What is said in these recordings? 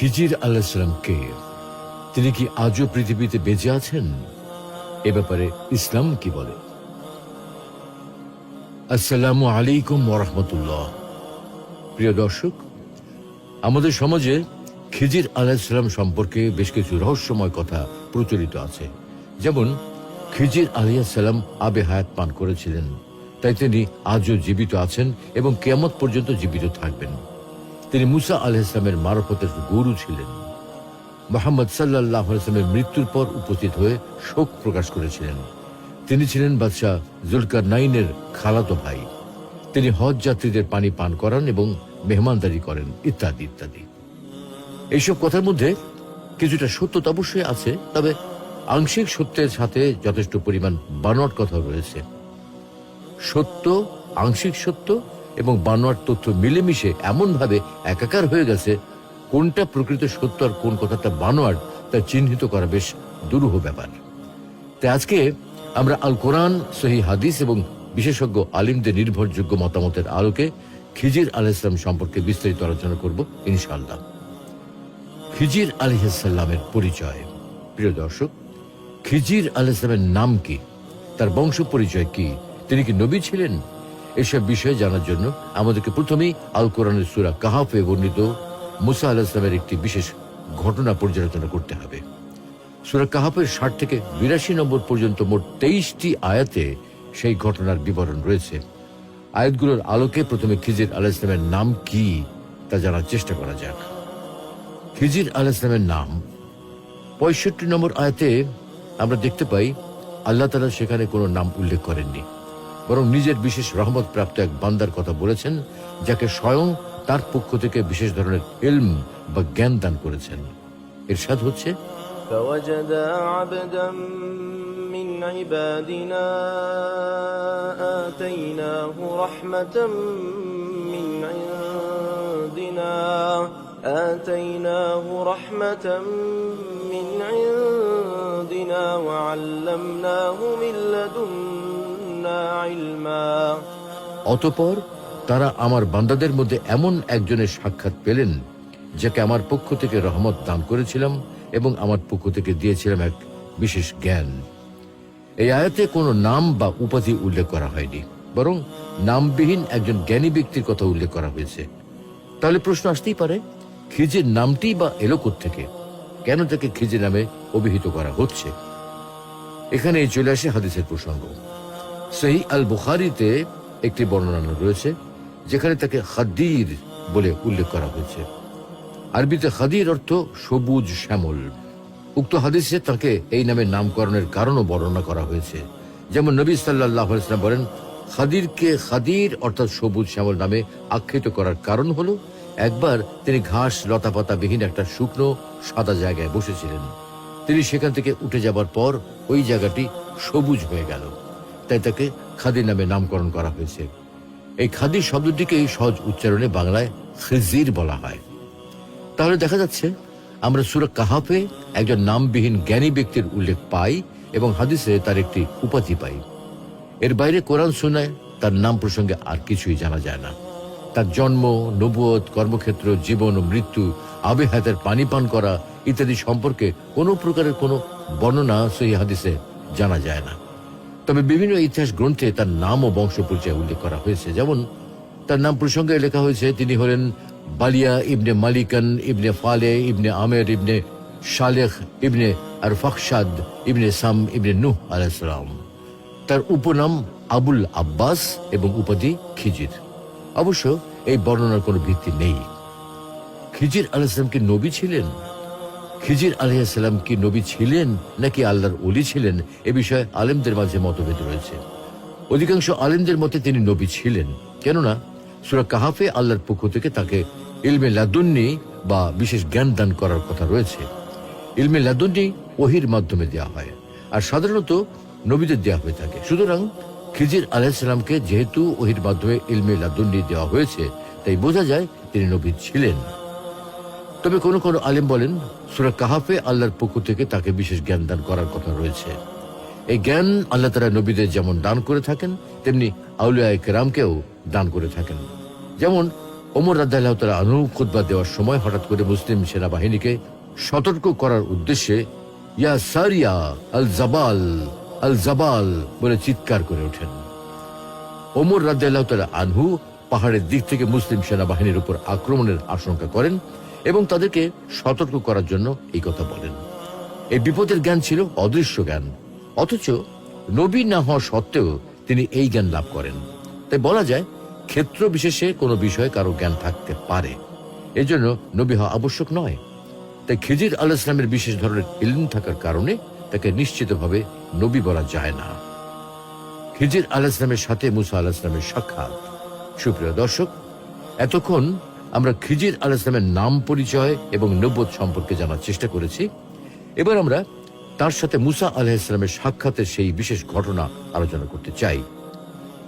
খিজির আলাইহিস সালাম কে? তিনি কি আজও পৃথিবীতে বেঁচে আছেন? এ ব্যাপারে ইসলাম কি বলে? আসসালামু আলাইকুম ওয়া রাহমাতুল্লাহ। প্রিয় দর্শক, আমাদের সমাজে খিজির আলাইহিস সালাম সম্পর্কে বেশ কিছু রহস্যময় কথা প্রচলিত আছে। যেমন, খিজির আলাইহিস সালাম আবে হায়াত পান করেছিলেন, তাই তিনি আজও জীবিত আছেন এবং কিয়ামত পর্যন্ত জীবিত থাকবেন। তিনি মুসা আলাইহিস সালামের মারফতের গুরু ছিলেন। মুহাম্মদ সাল্লাল্লাহু আলাইহি ওয়াসাল্লামের মৃত্যুর পর উপস্থিত হয়ে শোক প্রকাশ করেছিলেন। তিনি ছিলেন বাদশাহ জুলকারনাইনের খালাতো ভাই। তিনি হজ যাত্রীদের পানি পান করান এবং মেহমানদারি করেন, ইত্যাদি ইত্যাদি। এইসব কথার মধ্যে কিছুটা সত্যতা অবশ্যই আছে, তবে আংশিক সত্যের সাথে যথেষ্ট পরিমাণ বানোয়াট কথা রয়েছে। সত্য, আংশিক সত্য এবং বানোয়াট তথ্য মিলেমিশে এমনভাবে একাকার হয়ে গেছে, কোনটা প্রকৃত সত্য আর কোন কথাটা বানোয়াট তা চিহ্নিত করা বেশ দুরূহ ব্যাপার। তাই আজকে আমরা আল কোরআন, সহিহ হাদিস এবং বিশেষজ্ঞ আলিমদের নির্ভরযোগ্য মতামতের আলোকে খিজির আলাইহিস সালাম সম্পর্কে বিস্তারিত আলোচনা করব ইনশাআল্লাহ। খিজির আলাইহিস সালামের পরিচয়। প্রিয় দর্শক, খিজির আলাইহিস সালামের নাম কি? তার বংশ পরিচয় কি? তিনি কি নবী ছিলেন? এসব বিষয়ে জানার জন্য আমাদেরকে প্রথমেই আল কোরআনের সূরা কাহাফে বর্ণিত মুসা আলাইহিস সালামের একটি বিশেষ ঘটনা পর্যালোচনা করতে হবে। সূরা কাহাফের 60 থেকে 82 নম্বর পর্যন্ত মোট 23টি আয়াতে সেই ঘটনার বিবরণ রয়েছে। আয়াতগুলোর আলোকে প্রথমে খিজির আলাইহিস সালামের নাম কি তা জানার চেষ্টা করা যাক। খিজির আলাইহিস সালামের নাম 65 নম্বর আয়াতে আমরা দেখতে পাই আল্লাহ তাআলা সেখানে কোনো নাম উল্লেখ করেননি, বরং নিজের বিশেষ রহমত প্রাপ্ত এক বান্দার কথা বলেছেন, যাকে স্বয়ং তার পক্ষ থেকে বিশেষ ধরনের ইলম বা জ্ঞান দান করেছেন। ইরশাদ হচ্ছে, فوجدا عبدا من عبادنا آتيناه رحمة من عندنا وعلمناه من لدنا علما। অতঃপর তারা আমার বান্দাদের মধ্যে এমন একজনের সাক্ষাৎ পেলেন, যাকে আমার পক্ষ থেকে রহমত দান করেছিলাম এবং আমার পক্ষ থেকে দিয়েছিলাম এক বিশেষ জ্ঞান। এই আয়াতে কোনো নাম বা উপাধি উল্লেখ করা হয়নি, বরং নামবিহীন একজন জ্ঞানী ব্যক্তির কথা উল্লেখ করা হয়েছে। তাহলে প্রশ্ন আসতেই পারে, খিজির নামটি বা এলো কোত্থেকে? কেন তাকে খিজির নামে অভিহিত করা হচ্ছে? এখানে চলে আসে হাদিসের প্রসঙ্গ। সহিহ আল বুখারীতে একটি বর্ণনা রয়েছে, যেখানে তাকে খাদির বলে উল্লেখ করা হয়েছে। আরবিতে খাদির অর্থ সবুজ শ্যামল। উক্ত হাদিসে তাকে এই নামে নামকরণের কারণও বর্ণনা করা হয়েছে। যেমন নবী সাল্লাল্লাহু আলাইহি ওয়াসাল্লাম বলেন, খাদিরকে খাদির অর্থাৎ সবুজ শ্যামল নামে আখ্যায়িত করার কারণ হলো, একবার তিনি ঘাস লতাপাতা বিহীন একটা শুকনো সাদা জায়গায় বসেছিলেন। তিনি সেখান থেকে উঠে যাবার পর ওই জায়গাটি সবুজ হয়ে গেল, তাই তাকে খাদির নামে নামকরণ করা হয়েছে। এই খাদির শব্দটিকে সহজ উচ্চারণে বাংলায় খিজির বলা হয়। তাহলে দেখা যাচ্ছে আমরা সূরা কাহাফে একজন নামবিহীন জ্ঞানী ব্যক্তির উল্লেখ পাই এবং হাদিসে তার একটি উপাধি পাই। এর বাইরে কোরআন সুন্নাহয় তার নাম প্রসঙ্গে আর কিছুই জানা যায় না। তার জন্ম, নবুয়ত, কর্মক্ষেত্র, জীবন ও মৃত্যু, আবে হায়াতের পানি পান করা ইত্যাদি সম্পর্কে কোনো প্রকারের কোনো বর্ণনা সহিহ হাদিসে জানা যায় না। তবে বিভিন্ন ইতিহাস গ্রন্থে তার নাম ও বংশ পরিচয় উল্লেখ করা হয়েছে। যেমন তার নাম প্রসঙ্গে লেখা হয়েছে, তিনি হলেন বালিয়া ইবনে মালিকান ইবনে ফালে ইবনে আমের ইবনে শালেখ ইবনে আর ফখশাদ ইবনে সাম ইবনে নূহ আলাইহিস সালাম। তার উপনাম আবুল আব্বাস এবং উপাধি খিজির। অবশ্য এই বর্ণনার কোনো ভিত্তি নেই। খিজির আলাইহিস সালাম কি নবী ছিলেন? খিজির আলাইহিস সালাম কি নবী ছিলেন নাকি আল্লাহর ওলি ছিলেন, এ বিষয়ে আলেমদের মাঝে মতভেদ রয়েছে। অধিকাংশ আলেমদের মতে তিনি নবী ছিলেন, কেননা সূরা কাহাফে আল্লাহর পক্ষ থেকে তাকে ইলমে লাদুন্নি বা বিশেষ জ্ঞান দান করার কথা রয়েছে। ইলমে লাদুন্নি ওহীর মাধ্যমে দেওয়া হয়, আর সাধারণত নবীদের দেওয়া হয়ে থাকে। সুতরাং খিজির আলাইহিস সালামকে যেহেতু ওহীর মাধ্যমে ইলমে লাদুন্নি দেওয়া হয়েছে, তাই বোঝা যায় তিনি নবী ছিলেন। তবে কোন কোন আলেম বলেন, সূরা কাহাফে আল্লাহর পক্ষ থেকে তাকে বিশেষ জ্ঞান দান করার কথা রয়েছে। এই জ্ঞান আল্লাহ তাআলা নবীদের যেমন দান করে থাকেন, তেমনি আউলিয়া কেরামকেও দান করে থাকেন। যেমন ওমর রাদিয়াল্লাহু তাআলা আনহু খুতবা দেওয়ার সময় হঠাৎ করে মুসলিম সেনাবাহিনীকে সতর্ক করার উদ্দেশ্যে ইয়া সারিয়া আল জাবাল, আল জাবাল বলে চিৎকার করে ওঠেন। ওমর রাদিয়াল্লাহু তাআলা আনহু পাহাড়ের দিক থেকে মুসলিম সেনাবাহিনীর উপর আক্রমণের আশঙ্কা করেন এবং তাদেরকে সতর্ক করার জন্য এই কথা বলেন। এই বিপদের জ্ঞান ছিল অদৃশ্য জ্ঞান, অথচ নবী না হওয়া সত্ত্বেও তিনি এই জ্ঞান লাভ করেন। তাই বলা যায় ক্ষেত্র বিশেষে কোনো বিষয়ে কারো জ্ঞান থাকতে পারে, এজন্য নবী হওয়া আবশ্যক নয়। তাই খিজির আলাইহিস সালামের বিশেষ ধরনের ইলম থাকার কারণে তাকে নিশ্চিতভাবে নবী বলা যায় না। খিজির আলাইহিস সালামের সাথে মুসা আলাইহিস সালামের সাক্ষাৎ। সুপ্রিয় দর্শক, এতক্ষণ আমরা খিজির আলাইহিস সালামের নাম, পরিচয় এবং নবুয়ত সম্পর্কে জানার চেষ্টা করেছি। এবার আমরা তার সাথে মুসা আলাইহিস সালামের সাক্ষাতের সেই বিশেষ ঘটনা আলোচনা করতে চাই।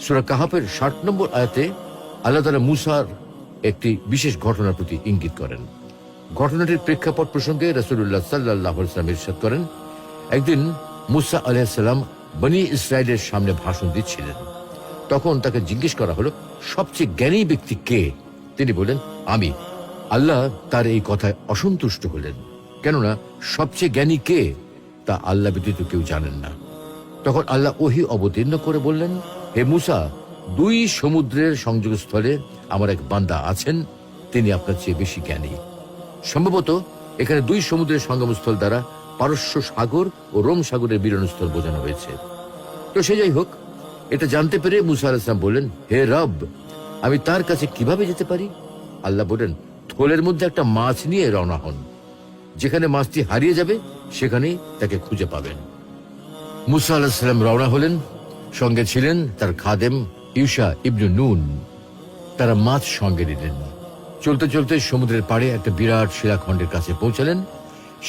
সূরা কাহাফের 60 নম্বর আয়াতে আল্লাহ তাআলা মুসার একটি বিশেষ ঘটনার প্রতি ইঙ্গিত করেন। ঘটনাটির প্রেক্ষাপট প্রসঙ্গে রাসূলুল্লাহ সাল্লাল্লাহু আলাইহি ওয়াসাল্লাম ইরশাদ করেন, একদিন মুসা আলাইহিস সালাম বনী ইসরাইলের সামনে ভাষণ দিচ্ছিলেন। তখন তাকে জিজ্ঞেস করা হলো, সবচেয়ে জ্ঞানী ব্যক্তি কে? তিনি বলেন, আমি। আল্লাহ তার এই কথায় অসন্তুষ্ট হলেন, কেননা সবচেয়ে জ্ঞানী কে তা আল্লাহ ব্যতীত কেউ জানেন না। তখন আল্লাহ ওহী অবতীর্ণ করে বললেন, হে মুসা, 2 সমুদ্রের সংযোগস্থলে আমার এক বান্দা আছেন, তিনি আপনার চেয়ে বেশি জ্ঞানী। সম্ভবত এখানে 2 সমুদ্রের সঙ্গমস্থল দ্বারা পারস্য সাগর ও রোম সাগরের মিলনস্থল বোঝানো হয়েছে। তো সে যাই হোক, এটা জানতে পেরে মুসা আলাইহিস সালাম বললেন, হে রব, আমি তার কাছে কিভাবে যেতে পারি? আল্লাহ বলেন, থলের মধ্যে একটা মাছ নিয়ে রওনা হন, যেখানে মাছটি হারিয়ে যাবে সেখানেই তাকে খুঁজে পাবেন। মুসা আলাইহিস সালাম রওনা হলেন, সঙ্গে ছিলেন তার খাদেম ইউশা ইবনে নুন। তারা মাছ সঙ্গে নিলেন। চলতে চলতে সমুদ্রের পাড়ে একটা বিরাট শিলাখণ্ডের কাছে পৌঁছালেন।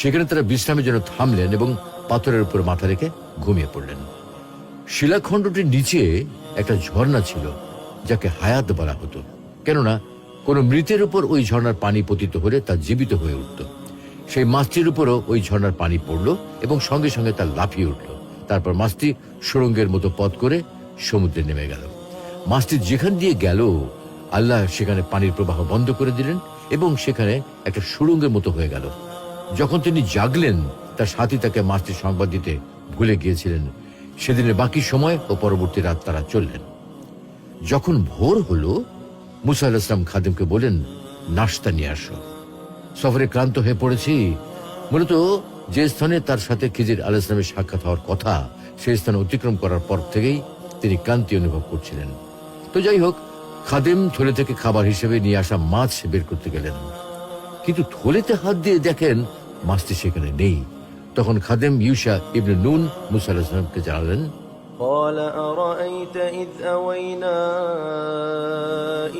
সেখানে তারা বিশ্রামের জন্য থামলেন এবং পাথরের উপর মাথা রেখে ঘুমিয়ে পড়লেন। শিলাখণ্ডটির নিচে একটা ঝর্ণা ছিল, যাকে হায়াত বলা হতো, কেননা কোন মৃতের উপর ওই ঝর্ণার পানি পতিত হলে তা জীবিত হয়ে উঠত। সেই মাছটির উপরও ওই ঝর্ণার পানি পড়ল এবং সঙ্গে সঙ্গে তা লাফিয়ে উঠল। তারপর মাছটি সুড়ঙ্গের মতো পথ করে সমুদ্রে নেমে গেল। মাছটি যেখান দিয়ে গেল, আল্লাহ সেখানে পানির প্রবাহ বন্ধ করে দিলেন এবং সেখানে একটা সুড়ঙ্গের মতো হয়ে গেল। যখন তিনি জাগলেন, তার সাথী তাকে মাছটির সংবাদ দিতে ভুলে গিয়েছিলেন। সেদিনের বাকি সময় ও পরবর্তী রাত তারা চললেন। যখন ভোর হলো, মুসা আলাইহিস সালাম খাদেমকে বলেন, নাশতা নিয়ে আসো, সফরে ক্লান্ত হয়ে পড়েছি। মূলত যে স্থানে তার সাথে খিজির আলাইহিস সালামের সাক্ষাৎ হওয়ার কথা, সেই স্থান অতিক্রম করার পর থেকেই তিনি ক্লান্তি অনুভব করছিলেন। তো যাই হোক, খাদেম থলে থেকে খাবার হিসেবে নিয়ে আসা মাছ বের করতে গেলেন, কিন্তু থলেতে হাত দিয়ে দেখেন মাছটি সেখানে নেই। তখন খাদেম ইউশা ইবনে নুন মুসা আলাইহিস সালামকে জানালেন, قال أرأيت إذ أوينا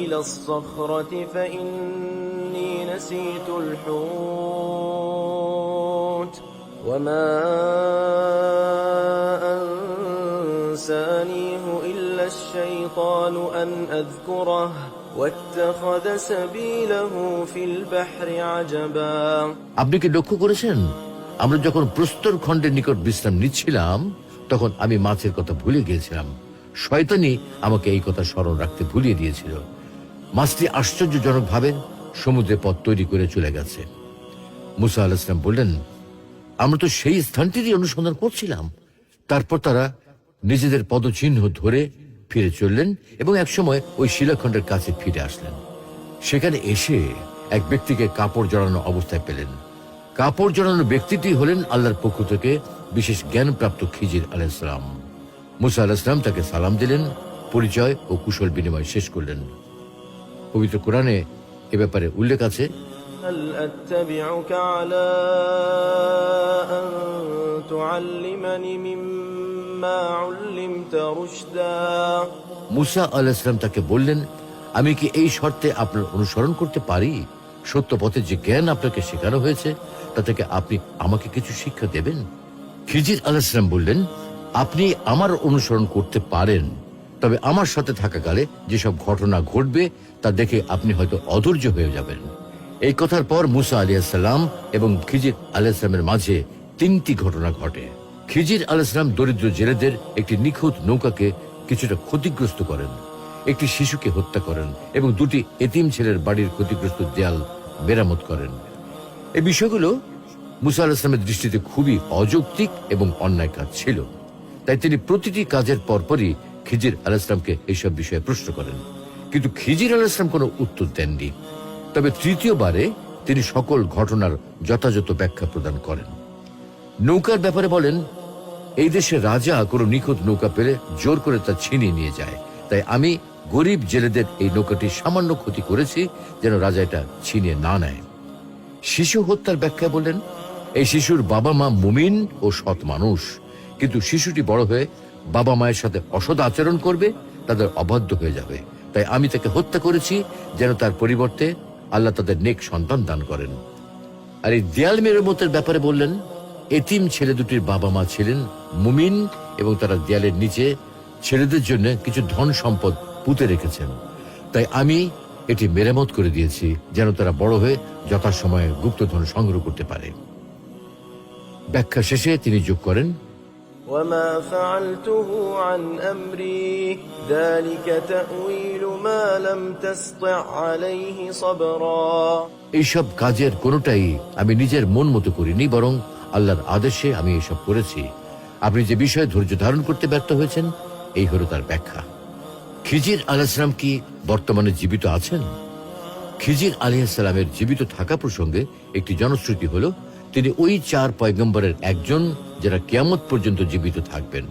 إلى الصخرة فإني نسيت الحوت وما أنسانيه إلا الشيطان أن أذكره واتخذ سبيله في البحر عجبا। আপনি কি লক্ষ্য করেছেন, আমরা যখন প্রস্তর খণ্ডের নিকট বিশ্রাম নিচ্ছিলাম, তখন আমি মাছের কথা ভুলে গিয়েছিলাম। শয়তানি আমাকে এই কথা স্মরণ রাখতে ভুলিয়ে দিয়েছিল। মাছটি আশ্চর্যজনকভাবে সমুদ্রে পথ তৈরি করে চলে গেছে। মুসা আলাইহিস সালাম বললেন, আমরা তো সেই স্থানটিরই অনুসন্ধান করছিলাম। তারপর তারা নিজেদের পদচিহ্ন ধরে ফিরে চললেন এবং একসময় ওই শিলাখণ্ডের কাছে ফিরে আসলেন। সেখানে এসে এক ব্যক্তিকে কাপড় জড়ানো অবস্থায় পেলেন। কাপড় জড়ানো ব্যক্তিটি হলেন আল্লাহর পক্ষ থেকে বিশেষ জ্ঞানপ্রাপ্ত খিজির আলাইহিস সালাম। মুসা আলাইহিস সালাম তাকে সালাম দিলেন, পরিচয় ও কুশল বিনিময় শেষ করলেন। পবিত্র কোরআনে এ ব্যাপারে উল্লেখ আছে, هل أتبعك على أن تعلمني مما علمت رشدا। মুসা আলাইহিস সালাম তাকে বললেন, আমি কি এই শর্তে আপনার অনুসরণ করতে পারি? সত্য পথে যে জ্ঞান আপনাকে শেখানো হয়েছে তা থেকে আপনি আমাকে কিছু শিক্ষা দেবেন? খিজির আলাইহিস সালাম বললেন, আপনি আমার অনুসরণ করতে পারেন, তবে আমার সাথে থাকাকালে যেসব ঘটনা ঘটবে তা দেখে আপনি হয়তো অধৈর্য হয়ে যাবেন। এই কথার পর মুসা আলাইহিস সালাম এবং খিজির আলাইহিস সালামের মাঝে 3টি ঘটনা ঘটে। খিজির আলাইহিস সালাম দরিদ্র জেলেদের একটি নিখুঁত নৌকাকে কিছুটা ক্ষতিগ্রস্ত করেন একটি শিশুকে হত্যা করেন এবং দুটি এতিম ছেলের বাড়ির ক্ষতিগ্রস্ত দেয়াল মেরামত করেন। এই বিষয়গুলো মুসা আলাইহিস সালামের দৃষ্টিতে খুবই অযৌক্তিক এবং অন্যায় কাজ ছিল। তাই তিনি প্রতিটি কাজের পরপরই খিজির আলাইহিস সালামকে এইসব বিষয়ে প্রশ্ন করেন, কিন্তু খিজির আলাইহিস সালাম কোনো উত্তর দেননি। তবে তৃতীয়বারে তিনি সকল ঘটনার যথাযথ ব্যাখ্যা প্রদান করেন। নৌকার ব্যাপারে বলেন, এই দেশে রাজা কোনো নিখুঁত নৌকা পেলে জোর করে তা ছিনিয়ে নিয়ে যায়, তাই আমি গরিব জেলেদের এই নৌকাটি সামান্য ক্ষতি করেছি যেন রাজা এটা ছিনিয়ে না নেয়। শিশু হত্যার ব্যাখ্যায় বললেন, এই শিশুর বাবা মা মুমিন ও সৎ মানুষ, কিন্তু শিশুটি বড় হয়ে বাবা মায়ের সাথে অসৎ আচরণ করবে, তাদের অবাধ্য হয়ে যাবে, তাই আমি তাকে হত্যা করেছি যেন তার পরিবর্তে আল্লাহ তাদের নেক সন্তান দান করেন। আর এই দেয়াল মেরামতের ব্যাপারে বললেন, এতিম ছেলে দুটির বাবা মা ছিলেন মুমিন এবং তারা দেয়ালের নিচে ছেলেদের জন্য কিছু ধন সম্পদ পুঁতে রেখেছেন, তাই আমি এটি মেরামত করে দিয়েছি যেন তারা বড় হয়ে যথাসময়ে গুপ্তধন সংগ্রহ করতে পারে। ব্যাখ্যা শেষে তিনি যোগ করেন, وما فعلته عن أمري ذلك تأويل ما لم تسطع عليه صبرا। এইসব কাজের কোনোটাই আমি নিজের মন মতো করিনি, বরং আল্লাহর আদেশে আমি এসব করেছি। আপনি যে বিষয়ে ধৈর্য ধারণ করতে ব্যর্থ হয়েছেন, এই হলো তার ব্যাখ্যা। খিজির আলাইহিস সালাম কি বর্তমানে জীবিত আছেন? খিজির আলাইহিস সালামের জীবিত থাকা প্রসঙ্গে একটি জনশ্রুতি হলো, তিনি ওই 4 পয়গম্বরের একজন যারা কিয়ামত পর্যন্ত জীবিত থাকবেন।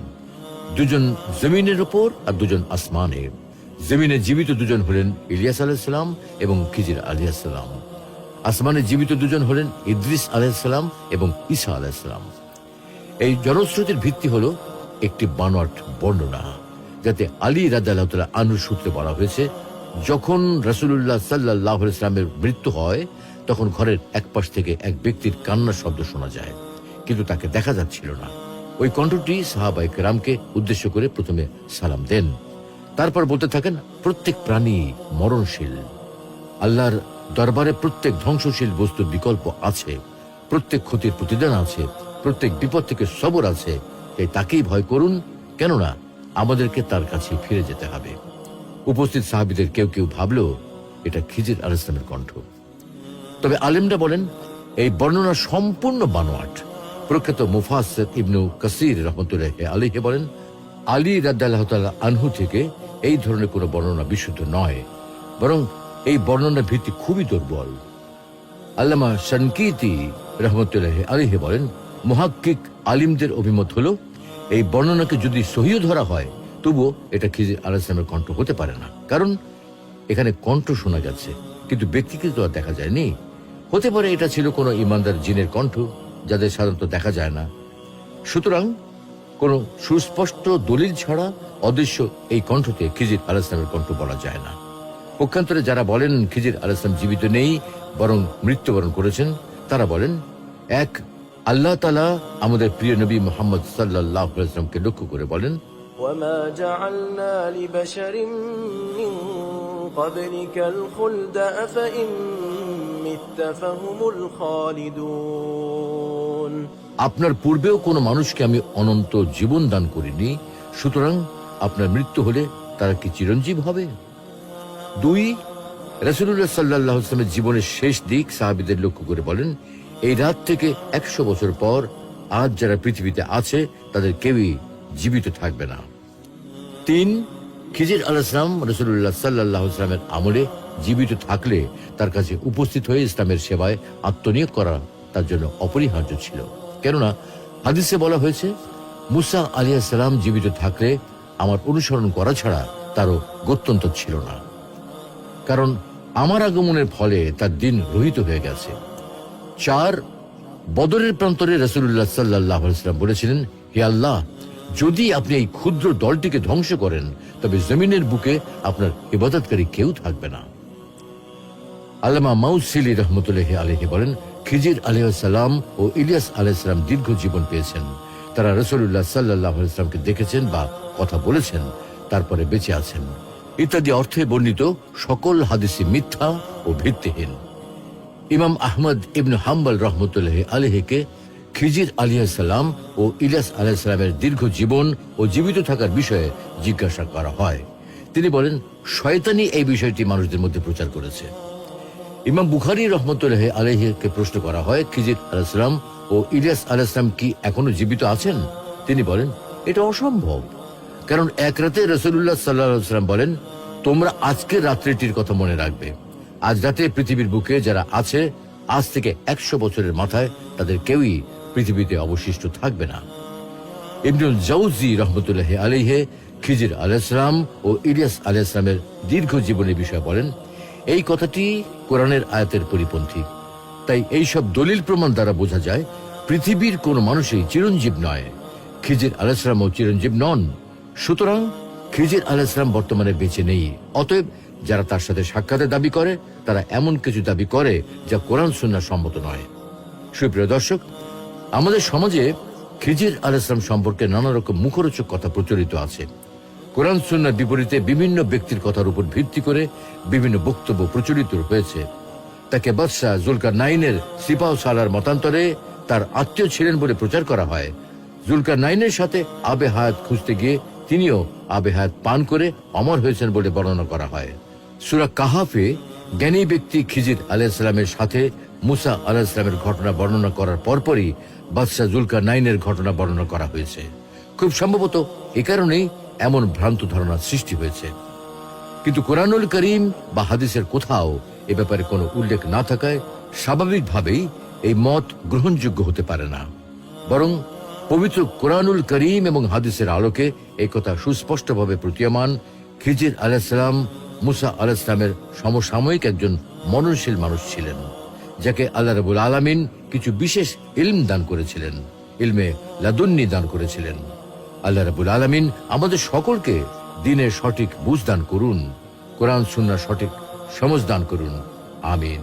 দুজন জমিনের উপর আর দুজন আসমানে। জমিনে জীবিত দুজন হলেন ইলিয়াস আলাইহিস সালাম এবং খিজির আলাইহিস সালাম। আসমানে জীবিত দুজন হলেন ইদ্রিস আলাইহিস সালাম এবং ঈসা আলাইহিস সালাম। এই জনশ্রুতির ভিত্তি হলো একটি বানোয়াট বর্ণনা, যাতে আলী রাদিয়াল্লাহু তাআলা আনহুর সূত্রে বলা হয়েছে, যখন রাসূলুল্লাহ সাল্লাল্লাহু আলাইহি ওয়াসাল্লামের মৃত্যু হয় তখন ঘরের এক পাশ থেকে এক ব্যক্তির কান্নার শব্দ শোনা যায়, কিন্তু তাকে দেখা যাচ্ছিল না। ওই কণ্ঠটি সাহাবায়ে কেরামকে উদ্দেশ্য করে প্রথমে সালাম দেন, তারপর বলতে থাকেন, প্রত্যেক প্রাণী মরণশীল। আল্লাহর দরবারে প্রত্যেক ধ্বংসশীল বস্তুর বিকল্প আছে, প্রত্যেক ক্ষতির প্রতিদান আছে, প্রত্যেক বিপদ থেকে সবর আছে, তাই তাকেই ভয় করুন, কেননা আমাদেরকে তার কাছে ফিরে যেতে হবে। উপস্থিত সাহাবীদের কেউ কেউ ভাবল এটা খিজির আলাইহিস সালামের কণ্ঠ। তবে আলেমরা বলেন এই বর্ণনা সম্পূর্ণ বানোয়াট। প্রখ্যাত মুফাসসির ইবনু কাসির রাহমাতুল্লাহি আলাইহি বলেন, আলী রাদিয়াল্লাহু তাআলা আনহু থেকে এই ধরনের কোনো বর্ণনা বিশুদ্ধ নয়, বরং এই বর্ণনার ভিত্তি খুবই দুর্বল। আল্লামা শানকিতি রাহমাতুল্লাহি আলাইহি বলেন, মুহাক্কিক আলিমদের অভিমত হলো, এই বর্ণনাকে যদি সহিহ ধরা হয় তবুও এটা খিজির আলাইহিস সালামের কণ্ঠ হতে পারে না, কারণ এখানে কণ্ঠ শোনা যাচ্ছে কিন্তু ব্যক্তিকে তো আর দেখা যায়নি। হতে পারে এটা ছিল কোনো ইমানদার জিনের কণ্ঠ, যাদের সাধারণত দেখা যায় না। সুতরাং কোনো সুস্পষ্ট দলিল ছাড়া অদৃশ্য এই কণ্ঠকে খিজির আলাইহিস সালামের কণ্ঠ বলা যায় না। পক্ষান্তরে যারা বলেন খিজির আলাইহিস সালাম জীবিত নেই বরং মৃত্যুবরণ করেছেন, তারা বলেন, এক, আল্লাহ তাআলা আমাদের প্রিয় নবী মুহাম্মদ সাল্লাল্লাহু আলাইহি ওয়াসাল্লামকে লক্ষ্য করে বলেন, وما جعلنا لبشر من قبلك الخلد أفإن مت فهم الخالدون। আপনার পূর্বেও কোনো মানুষকে আমি অনন্ত জীবন দান করিনি, সুতরাং আপনার মৃত্যু হলে তারা কি চিরঞ্জীব হবে? দুই, রাসূলুল্লাহ সাল্লাল্লাহু আলাইহি ওয়াসাল্লামের জীবনের শেষ দিক সাহাবীদের লক্ষ্য করে বলেন, এই রাত থেকে 100 বছর পর আজ যারা পৃথিবীতে আছে তাদের কেউই জীবিত থাকবে না। তিন, খিজির আলাইহিস সালাম রাসূলুল্লাহ সাল্লাল্লাহু আলাইহি ওয়াসাল্লামের আমলে জীবিত থাকলে তার কাছে উপস্থিত হয়ে ইসলামের সেবায় আত্মনিয়োগ করা তার জন্য অপরিহার্য ছিল, কেননা হাদিসে বলা হয়েছে, মুসা আলাইহিস সালাম জীবিত থাকলে আমার অনুসরণ করা ছাড়া তারও গত্যন্তর ছিল না, কারণ আমার আগমনের ফলে তার দিন রহিত হয়ে গেছে। চার, বদরের প্রান্তরে রাসূলুল্লাহ সাল্লাল্লাহু আলাইহি ওয়াসাল্লাম বলেছিলেন, হে আল্লাহ, যদি আপনি এই ক্ষুদ্র দলটিকে ধ্বংস করেন তবে জমিনের বুকে আপনার ইবাদতকারী কেউ থাকবে না। আল্লামা মাউসিলি রাহমাতুল্লাহি আলাইহি বলেন, খিজির আলাইহিস সালাম ও ইলিয়াস আলাইহিস সালাম দীর্ঘ জীবন পেয়েছেন। তারা রাসূলুল্লাহ সাল্লাল্লাহু আলাইহি ওয়াসাল্লামকে দেখেছেন বা কথা বলেছেন, তারপরে বেঁচে আছেন ইত্যাদি অর্থে বর্ণিত সকল হাদিসই মিথ্যা ও ভিত্তিহীন। ইমাম আহমদ ইবনে হাম্বল রাহমাতুল্লাহি আলাইহিকে খিজির আলাইহিস সালাম ও ইলিয়াস আলাইহিস সালামের দীর্ঘ জীবন ও জীবিত থাকার বিষয়ে জিজ্ঞাসা করা হয়। তিনি বলেন, শয়তানি এই বিষয়টি মানুষদের মধ্যে প্রচার করেছে। ইমাম বুখারী রহমতুল্লাহ আলাইহিকে প্রশ্ন করা হয়, খিজির আলাইহিস সালাম ও ইলিয়াস আলাইহিস সালাম কি এখনো জীবিত আছেন? তিনি বলেন, এটা অসম্ভব। কারণ এক রাতে রাসূলুল্লাহ সাল্লাল্লাহু আলাইহি ওয়াসাল্লাম বলেন, তোমরা আজকের রাত্রিটির কথা মনে রাখবে। আজ রাতে পৃথিবীর বুকে যারা আছে, আজ থেকে 100 বছরের মাথায় তাদের কেউই পৃথিবীতে অবশিষ্ট থাকবে না। ইবনুল জাওজি রহমতুল্লাহ আলাইহি খিজির আলাইহিস সালাম ও ইলিয়াস আলাইহিস সালামের দীর্ঘ জীবনের বিষয়ে বলেন, এই কথাটি কোরআনের আয়াতের পরিপন্থী। তাই এই সব দলিল প্রমাণ দ্বারা বোঝা যায় পৃথিবীর কোন মানুষই চিরঞ্জীব নয়। খিজির আলাইহিস সালামও চিরঞ্জীব নন। সুতরাং খিজির আলাইহিস সালাম বর্তমানে বেঁচে নেই। অতএব যারা তার সাথে সাক্ষাতের দাবি করে, তারা এমন কিছু দাবি করে যা কোরআন সুন্নাহ সম্মত নয়। সুপ্রিয় দর্শক, আমাদের সমাজে খিজির আলাইহিস সালাম সম্পর্কে নানা রকম মুখরোচক কথা প্রচলিত আছে। কোরআন সুন্নাহর বিপরীতে বিভিন্ন ব্যক্তির কথার উপর ভিত্তি করে বিভিন্ন বক্তব্য প্রচলিত হয়েছে। তাকে বাদশাহ জুলকারনাইনের সিপাহ সালার মতান্তরে তার আত্মীয় ছিলেন বলে প্রচার করা হয়। জুলকারনাইনের সাথে আবে হায়াত খুঁজতে গিয়ে তিনিও আবে হায়াত পান করে অমর হয়েছেন বলে বর্ণনা করা হয়। সূরা কাহাফে জ্ঞানী ব্যক্তি খিজির আলাইহিস সালামের সাথে মুসা আলাইহিস সালামের ঘটনা বর্ণনা করার পরপরই বাদশাহ জুলকারনাইনের ঘটনা বর্ণনা করা হয়েছে। খুব সম্ভবত এ কারণেই এমন ভ্রান্ত ধারণা সৃষ্টি হয়েছে। কিন্তু কোরআনুল করিম বা হাদিসের কোথাও এ ব্যাপারে কোনো উল্লেখ না থাকায় স্বাভাবিকভাবেই এই মত গ্রহণযোগ্য হতে পারে না। বরং পবিত্র কোরআনুল করিম এবং হাদিসের আলোকে এই কথা সুস্পষ্টভাবে প্রতীয়মান, খিজির আলাইহিস সালাম মুসা আলাইহিস সালামের সমসাময়িক একজন মননশীল মানুষ ছিলেন, যাকে আল্লাহ রাব্বুল আলামিন কিছু বিশেষ ইলম দান করেছিলেন, ইলমে লাদুন্নি দান করেছিলেন। আল্লাহ রাব্বুল আলামিন আমাদের সকলকে দ্বীনের সঠিক বুঝ দান করুন, কোরআন সুন্নাহর সঠিক সমঝ দান করুন। আমিন।